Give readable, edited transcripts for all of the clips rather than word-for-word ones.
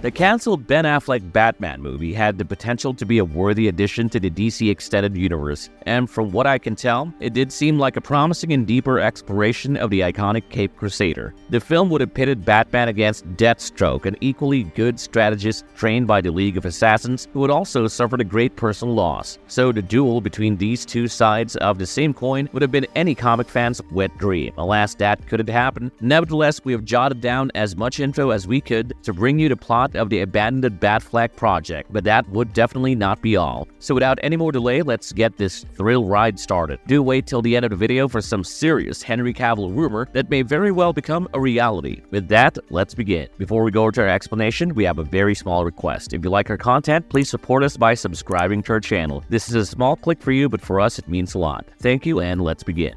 The cancelled Ben Affleck Batman movie had the potential to be a worthy addition to the DC Extended Universe, and from what I can tell, it did seem like a promising and deeper exploration of the iconic Caped Crusader. The film would have pitted Batman against Deathstroke, an equally good strategist trained by the League of Assassins, who had also suffered a great personal loss. So the duel between these two sides of the same coin would have been any comic fan's wet dream. Alas, that couldn't happen. Nevertheless, we have jotted down as much info as we could to bring you the plot of the abandoned Batfleck project, but that would definitely not be all. So without any more delay, let's get this thrill ride started. Do wait till the end of the video for some serious Henry Cavill rumor that may very well become a reality. With that, let's begin. Before we go to our explanation, we have a very small request. If you like our content, please support us by subscribing to our channel. This is a small click for you, but for us it means a lot. Thank you, and let's begin.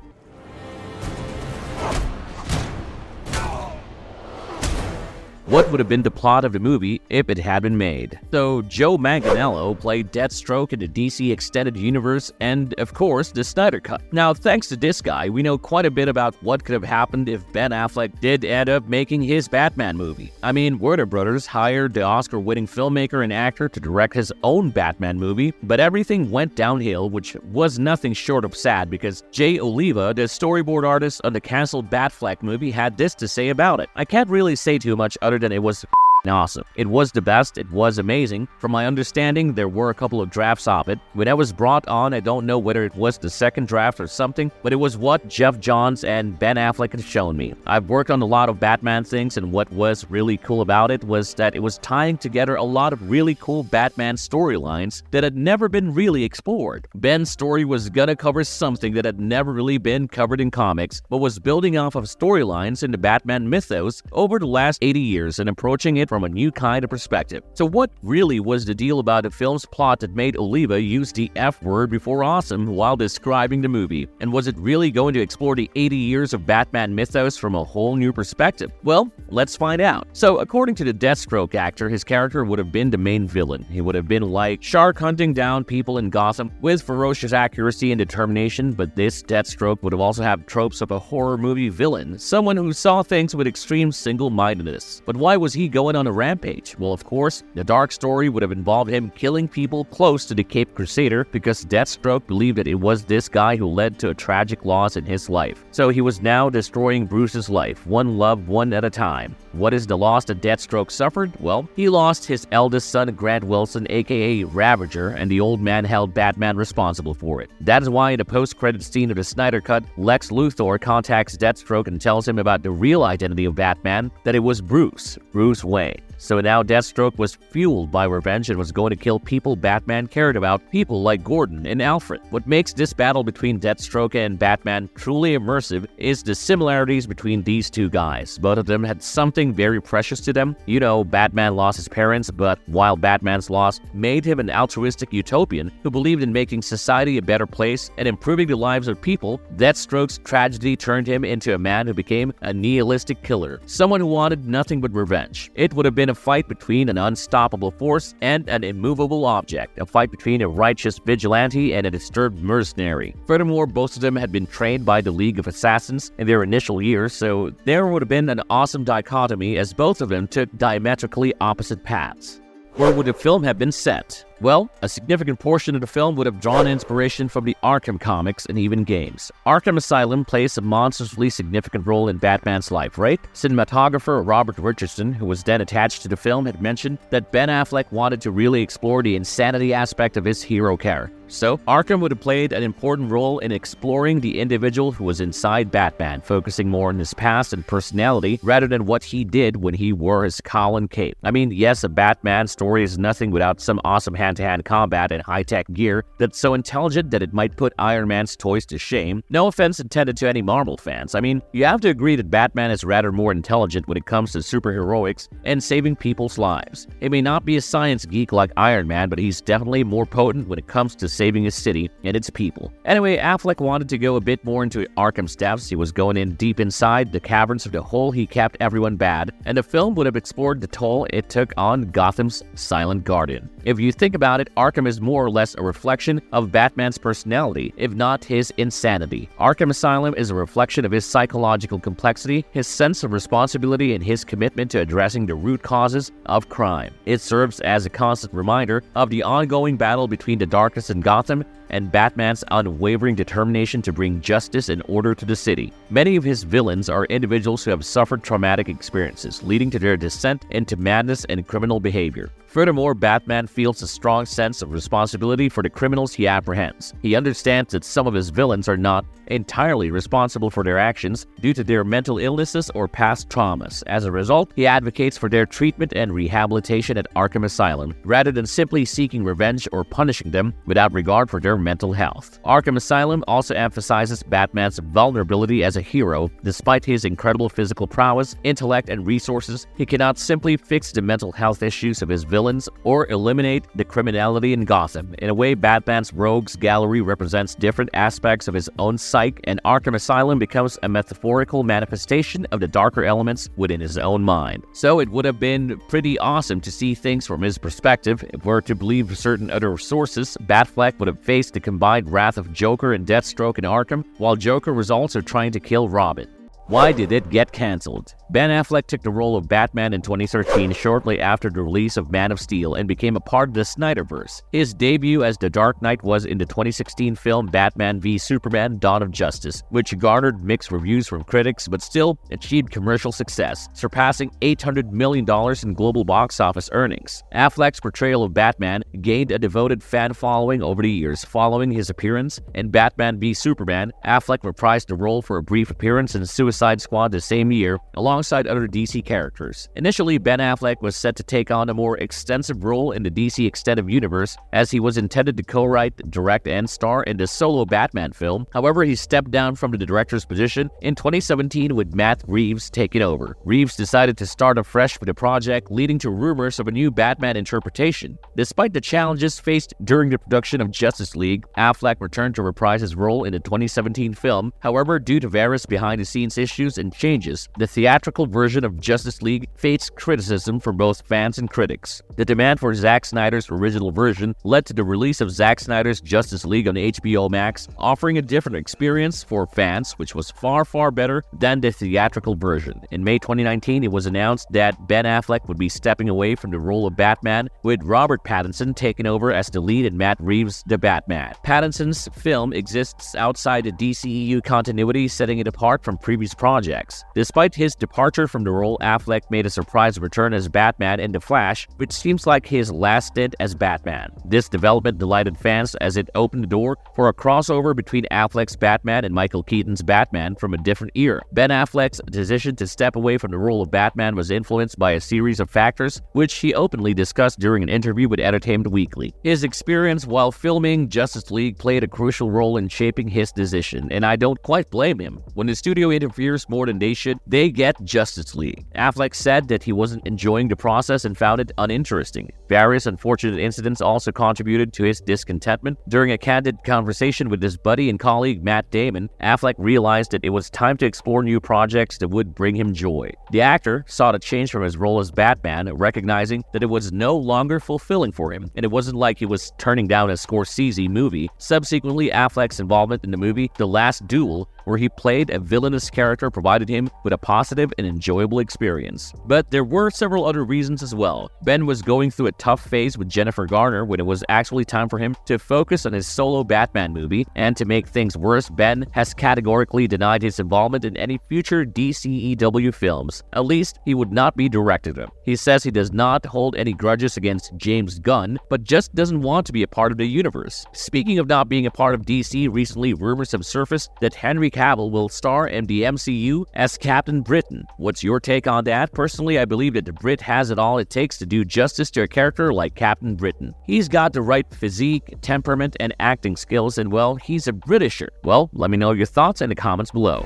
What would have been the plot of the movie if it had been made? So, Joe Manganiello played Deathstroke in the DC Extended Universe and, of course, the Snyder Cut. Now, thanks to this guy, we know quite a bit about what could have happened if Ben Affleck did end up making his Batman movie. I mean, Warner Brothers hired the Oscar-winning filmmaker and actor to direct his own Batman movie, but everything went downhill, which was nothing short of sad because Jay Oliva, the storyboard artist on the cancelled Batfleck movie, had this to say about it. I can't really say too much other than it was awesome. It was the best, it was amazing. From my understanding, there were a couple of drafts of it. When I was brought on, I don't know whether it was the second draft or something, but it was what Geoff Johns and Ben Affleck had shown me. I've worked on a lot of Batman things, and what was really cool about it was that it was tying together a lot of really cool Batman storylines that had never been really explored. Ben's story was gonna cover something that had never really been covered in comics, but was building off of storylines in the Batman mythos over the last 80 years and approaching it from a new kind of perspective. So what really was the deal about the film's plot that made Oliva use the F word before awesome while describing the movie? And was it really going to explore the 80 years of Batman mythos from a whole new perspective? Well, let's find out. So according to the Deathstroke actor, his character would have been the main villain. He would have been like shark hunting down people in Gotham with ferocious accuracy and determination, but this Deathstroke would have also have tropes of a horror movie villain, someone who saw things with extreme single-mindedness. But why was he going on a rampage? Well, of course, the dark story would have involved him killing people close to the Caped Crusader because Deathstroke believed that it was this guy who led to a tragic loss in his life. So he was now destroying Bruce's life, one love, one at a time. What is the loss that Deathstroke suffered? Well, he lost his eldest son, Grant Wilson, aka Ravager, and the old man held Batman responsible for it. That is why in the post-credits scene of the Snyder Cut, Lex Luthor contacts Deathstroke and tells him about the real identity of Batman, that it was Bruce Wayne. So now Deathstroke was fueled by revenge and was going to kill people Batman cared about, people like Gordon and Alfred. What makes this battle between Deathstroke and Batman truly immersive is the similarities between these two guys. Both of them had something very precious to them. You know, Batman lost his parents, but while Batman's loss made him an altruistic utopian who believed in making society a better place and improving the lives of people, Deathstroke's tragedy turned him into a man who became a nihilistic killer, someone who wanted nothing but revenge. It would have been a fight between an unstoppable force and an immovable object, a fight between a righteous vigilante and a disturbed mercenary. Furthermore, both of them had been trained by the League of Assassins in their initial years, so there would have been an awesome dichotomy as both of them took diametrically opposite paths. Where would the film have been set? Well, a significant portion of the film would have drawn inspiration from the Arkham comics and even games. Arkham Asylum plays a monstrously significant role in Batman's life, right? Cinematographer Robert Richardson, who was then attached to the film, had mentioned that Ben Affleck wanted to really explore the insanity aspect of his hero character. So, Arkham would have played an important role in exploring the individual who was inside Batman, focusing more on his past and personality rather than what he did when he wore his cowl and cape. I mean, yes, a Batman story is nothing without some awesome hand-to-hand combat and high-tech gear that's so intelligent that it might put Iron Man's toys to shame. No offense intended to any Marvel fans. I mean, you have to agree that Batman is rather more intelligent when it comes to superheroics and saving people's lives. He may not be a science geek like Iron Man, but he's definitely more potent when it comes to saving his city and its people. Anyway, Affleck wanted to go a bit more into Arkham's depths. He was going in deep inside the caverns of the hole he kept everyone bad, and the film would have explored the toll it took on Gotham's Silent Guardian. If you think about it, Arkham is more or less a reflection of Batman's personality, if not his insanity. Arkham Asylum is a reflection of his psychological complexity, his sense of responsibility, and his commitment to addressing the root causes of crime. It serves as a constant reminder of the ongoing battle between the darkness in Gotham and Batman's unwavering determination to bring justice and order to the city. Many of his villains are individuals who have suffered traumatic experiences, leading to their descent into madness and criminal behavior. Furthermore, Batman feels a strong sense of responsibility for the criminals he apprehends. He understands that some of his villains are not entirely responsible for their actions due to their mental illnesses or past traumas. As a result, he advocates for their treatment and rehabilitation at Arkham Asylum, rather than simply seeking revenge or punishing them without regard for their mental health. Arkham Asylum also emphasizes Batman's vulnerability as a hero. Despite his incredible physical prowess, intellect, and resources, he cannot simply fix the mental health issues of his villains or eliminate the criminality in Gotham. In a way, Batman's rogues gallery represents different aspects of his own psyche, and Arkham Asylum becomes a metaphorical manifestation of the darker elements within his own mind. So it would have been pretty awesome to see things from his perspective. If we're to believe certain other sources, Batfleck would have faced the combined wrath of Joker and Deathstroke in Arkham, while Joker was also trying to kill Robin. Why did it get cancelled? Ben Affleck took the role of Batman in 2013 shortly after the release of Man of Steel and became a part of the Snyderverse. His debut as the Dark Knight was in the 2016 film Batman v Superman: Dawn of Justice, which garnered mixed reviews from critics but still achieved commercial success, surpassing $800 million in global box office earnings. Affleck's portrayal of Batman gained a devoted fan following over the years. Following his appearance in Batman v Superman, Affleck reprised the role for a brief appearance in Suicide Squad the same year, alongside other DC characters. Initially, Ben Affleck was set to take on a more extensive role in the DC Extended Universe, as he was intended to co-write, direct, and star in the solo Batman film. However, he stepped down from the director's position in 2017 with Matt Reeves taking over. Reeves decided to start afresh with the project, leading to rumors of a new Batman interpretation. Despite the challenges faced during the production of Justice League, Affleck returned to reprise his role in the 2017 film. However, due to various behind-the-scenes issues and changes, the theatrical version of Justice League faced criticism from both fans and critics. The demand for Zack Snyder's original version led to the release of Zack Snyder's Justice League on HBO Max, offering a different experience for fans, which was far better than the theatrical version. In May 2019, it was announced that Ben Affleck would be stepping away from the role of Batman, with Robert Pattinson taking over as the lead and Matt Reeves the Batman. Pattinson's film exists outside the DCEU continuity, setting it apart from previous projects. Despite his departure from the role, Affleck made a surprise return as Batman in The Flash, which seems like his last stint as Batman. This development delighted fans as it opened the door for a crossover between Affleck's Batman and Michael Keaton's Batman from a different era. Ben Affleck's decision to step away from the role of Batman was influenced by a series of factors, which he openly discussed during an interview with Entertainment Weekly. His experience while filming Justice League played a crucial role in shaping his decision, and I don't quite blame him. When the studio interferes more than they should, they get Justice League. Affleck said that he wasn't enjoying the process and found it uninteresting. Various unfortunate incidents also contributed to his discontentment. During a candid conversation with his buddy and colleague Matt Damon, Affleck realized that it was time to explore new projects that would bring him joy. The actor sought a change from his role as Batman, recognizing that it was no longer fulfilling for him, and it wasn't like he was turning down a Scorsese movie. Subsequently, Affleck's involvement in the movie The Last Duel, where he played a villainous character, provided him with a positive and enjoyable experience. But there were several other reasons as well. Ben was going through a tough phase with Jennifer Garner when it was actually time for him to focus on his solo Batman movie, and to make things worse, Ben has categorically denied his involvement in any future DCEW films. At least, he would not be directing them. He says he does not hold any grudges against James Gunn, but just doesn't want to be a part of the universe. Speaking of not being a part of DC, recently rumors have surfaced that Henry Cavill will star in the MCU as Captain Britain. What's your take on that? Personally, I believe that the Brit has it all it takes to do justice to a character like Captain Britain. He's got the right physique, temperament, and acting skills, and well, he's a Britisher. Well, let me know your thoughts in the comments below.